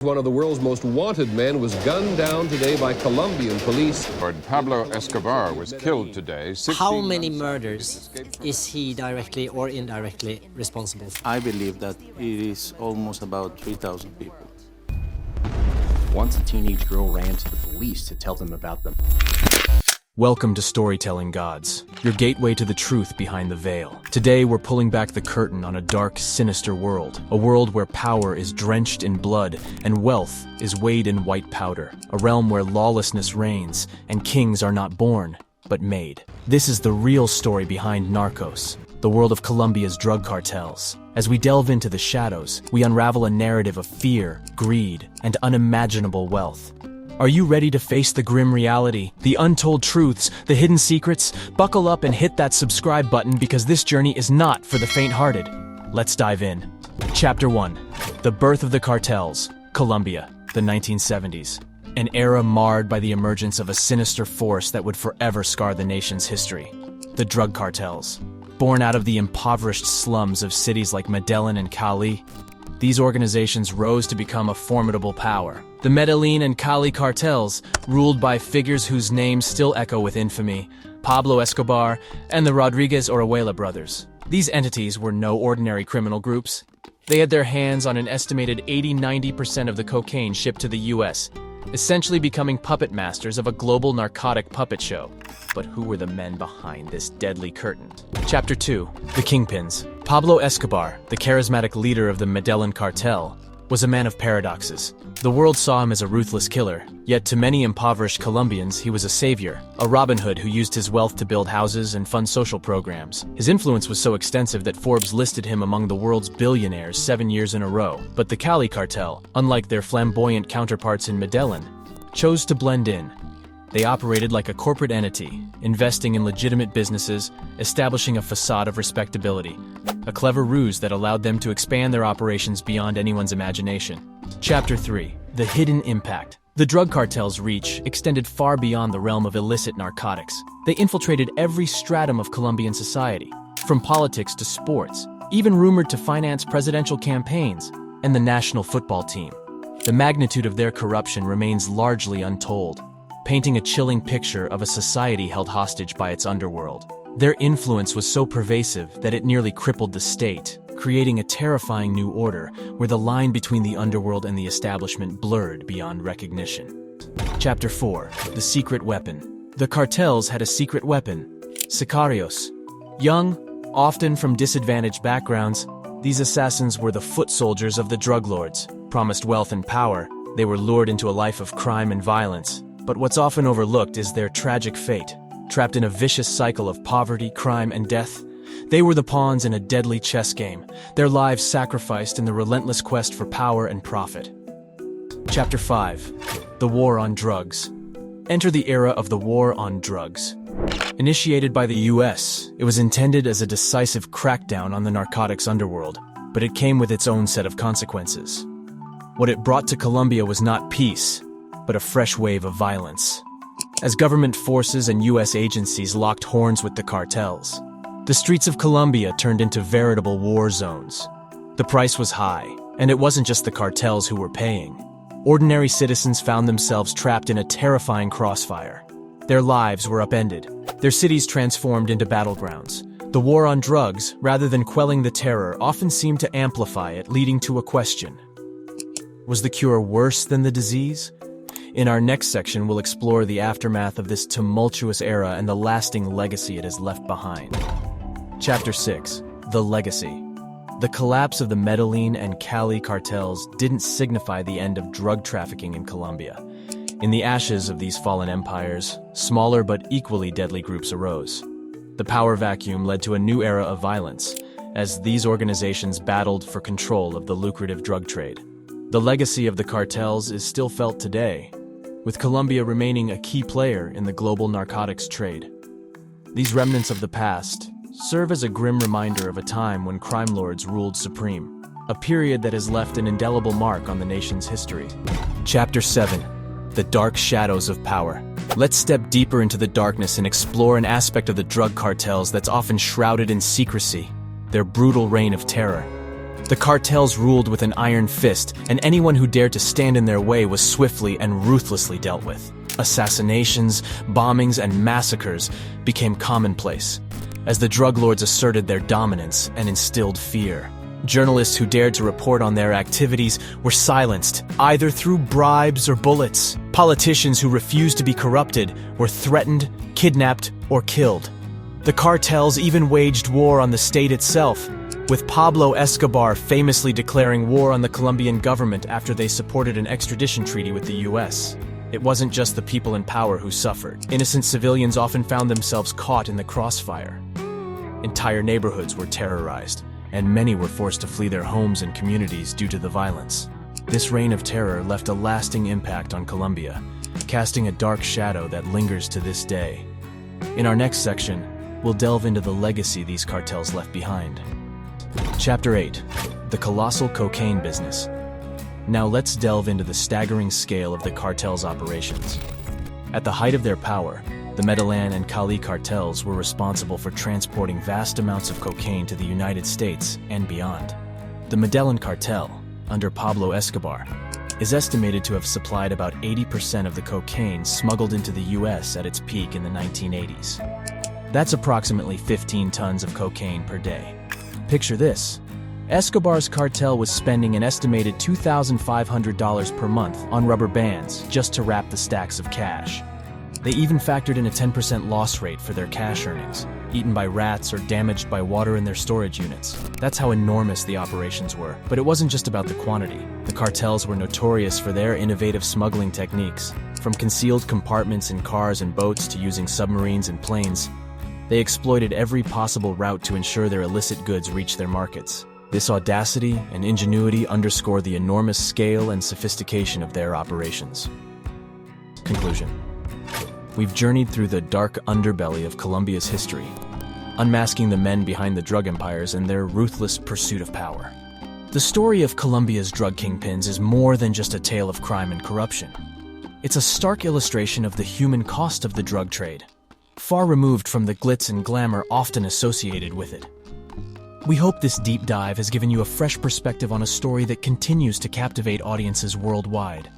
One of the world's most wanted men was gunned down today by Colombian police. Pablo Escobar was killed today. How many murders is he directly or indirectly responsible for? I believe that it is almost about 3,000 people. Once a teenage girl ran to the police to tell them about them. Welcome to Storytelling Gods, your gateway to the truth behind the veil. Today we're pulling back the curtain on a dark, sinister world. A world where power is drenched in blood and wealth is weighed in white powder. A realm where lawlessness reigns and kings are not born, but made. This is the real story behind Narcos, the world of Colombia's drug cartels. As we delve into the shadows, we unravel a narrative of fear, greed, and unimaginable wealth. Are you ready to face the grim reality, the untold truths, the hidden secrets? Buckle up and hit that subscribe button because this journey is not for the faint-hearted. Let's dive in. Chapter 1. The Birth of the Cartels, Colombia, the 1970s. An era marred by the emergence of a sinister force that would forever scar the nation's history. The drug cartels. Born out of the impoverished slums of cities like Medellín and Cali, these organizations rose to become a formidable power. The Medellín and Cali cartels, ruled by figures whose names still echo with infamy, Pablo Escobar and the Rodriguez Orejuela brothers. These entities were no ordinary criminal groups. They had their hands on an estimated 80–90% of the cocaine shipped to the US, essentially becoming puppet masters of a global narcotic puppet show. But who were the men behind this deadly curtain? Chapter 2. The Kingpins. Pablo Escobar, the charismatic leader of the Medellín Cartel, was a man of paradoxes. The world saw him as a ruthless killer, yet to many impoverished Colombians he was a savior, a Robin Hood who used his wealth to build houses and fund social programs. His influence was so extensive that Forbes listed him among the world's billionaires 7 years in a row. But the Cali cartel, unlike their flamboyant counterparts in Medellín, chose to blend in. They operated like a corporate entity, investing in legitimate businesses, establishing a facade of respectability, a clever ruse that allowed them to expand their operations beyond anyone's imagination. Chapter 3. The Hidden Impact. The drug cartel's reach extended far beyond the realm of illicit narcotics. They infiltrated every stratum of Colombian society, from politics to sports, even rumored to finance presidential campaigns and the national football team. The magnitude of their corruption remains largely untold, painting a chilling picture of a society held hostage by its underworld. Their influence was so pervasive that it nearly crippled the state, creating a terrifying new order where the line between the underworld and the establishment blurred beyond recognition. Chapter 4. The Secret Weapon. The cartels had a secret weapon, sicarios. Young, often from disadvantaged backgrounds, these assassins were the foot soldiers of the drug lords. Promised wealth and power, they were lured into a life of crime and violence. But what's often overlooked is their tragic fate. Trapped in a vicious cycle of poverty, crime, and death, they were the pawns in a deadly chess game, their lives sacrificed in the relentless quest for power and profit. Chapter 5. The War on Drugs. Enter the era of the War on Drugs. Initiated by the US, it was intended as a decisive crackdown on the narcotics underworld, but it came with its own set of consequences. What it brought to Colombia was not peace, but a fresh wave of violence. As government forces and US agencies locked horns with the cartels, the streets of Colombia turned into veritable war zones. The price was high, and it wasn't just the cartels who were paying. Ordinary citizens found themselves trapped in a terrifying crossfire. Their lives were upended, their cities transformed into battlegrounds. The war on drugs, rather than quelling the terror, often seemed to amplify it, leading to a question. Was the cure worse than the disease? In our next section, we'll explore the aftermath of this tumultuous era and the lasting legacy it has left behind. Chapter 6. The Legacy. The collapse of the Medellín and Cali cartels didn't signify the end of drug trafficking in Colombia. In the ashes of these fallen empires, smaller but equally deadly groups arose. The power vacuum led to a new era of violence, as these organizations battled for control of the lucrative drug trade. The legacy of the cartels is still felt today, with Colombia remaining a key player in the global narcotics trade. These remnants of the past serve as a grim reminder of a time when crime lords ruled supreme, a period that has left an indelible mark on the nation's history. Chapter 7. The Dark Shadows of Power. Let's step deeper into the darkness and explore an aspect of the drug cartels that's often shrouded in secrecy, their brutal reign of terror. The cartels ruled with an iron fist, and anyone who dared to stand in their way was swiftly and ruthlessly dealt with. Assassinations, bombings, and massacres became commonplace as the drug lords asserted their dominance and instilled fear. Journalists who dared to report on their activities were silenced, either through bribes or bullets. Politicians who refused to be corrupted were threatened, kidnapped, or killed. The cartels even waged war on the state itself, with Pablo Escobar famously declaring war on the Colombian government after they supported an extradition treaty with the US. It wasn't just the people in power who suffered. Innocent civilians often found themselves caught in the crossfire. Entire neighborhoods were terrorized, and many were forced to flee their homes and communities due to the violence. This reign of terror left a lasting impact on Colombia, casting a dark shadow that lingers to this day. In our next section, we'll delve into the legacy these cartels left behind. Chapter 8: The Colossal Cocaine Business. Now let's delve into the staggering scale of the cartel's operations. At the height of their power, the Medellín and Cali cartels were responsible for transporting vast amounts of cocaine to the United States and beyond. The Medellín cartel, under Pablo Escobar, is estimated to have supplied about 80% of the cocaine smuggled into the US at its peak in the 1980s. That's approximately 15 tons of cocaine per day. Picture this. Escobar's cartel was spending an estimated $2,500 per month on rubber bands just to wrap the stacks of cash. They even factored in a 10% loss rate for their cash earnings, eaten by rats or damaged by water in their storage units. That's how enormous the operations were. But it wasn't just about the quantity. The cartels were notorious for their innovative smuggling techniques. From concealed compartments in cars and boats to using submarines and planes, they exploited every possible route to ensure their illicit goods reached their markets. This audacity and ingenuity underscore the enormous scale and sophistication of their operations. Conclusion. We've journeyed through the dark underbelly of Colombia's history, unmasking the men behind the drug empires and their ruthless pursuit of power. The story of Colombia's drug kingpins is more than just a tale of crime and corruption. It's a stark illustration of the human cost of the drug trade, far removed from the glitz and glamour often associated with it. We hope this deep dive has given you a fresh perspective on a story that continues to captivate audiences worldwide.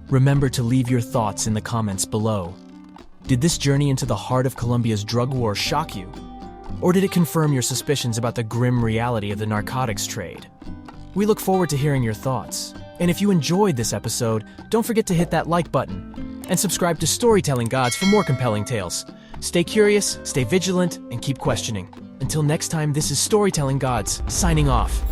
Remember to leave your thoughts in the comments below. Did this journey into the heart of Colombia's drug war shock you? Or did it confirm your suspicions about the grim reality of the narcotics trade? We look forward to hearing your thoughts. And if you enjoyed this episode, don't forget to hit that like button and subscribe to Storytelling Gods for more compelling tales. Stay curious, stay vigilant, and keep questioning. Until next time, this is Storytelling Gods, signing off.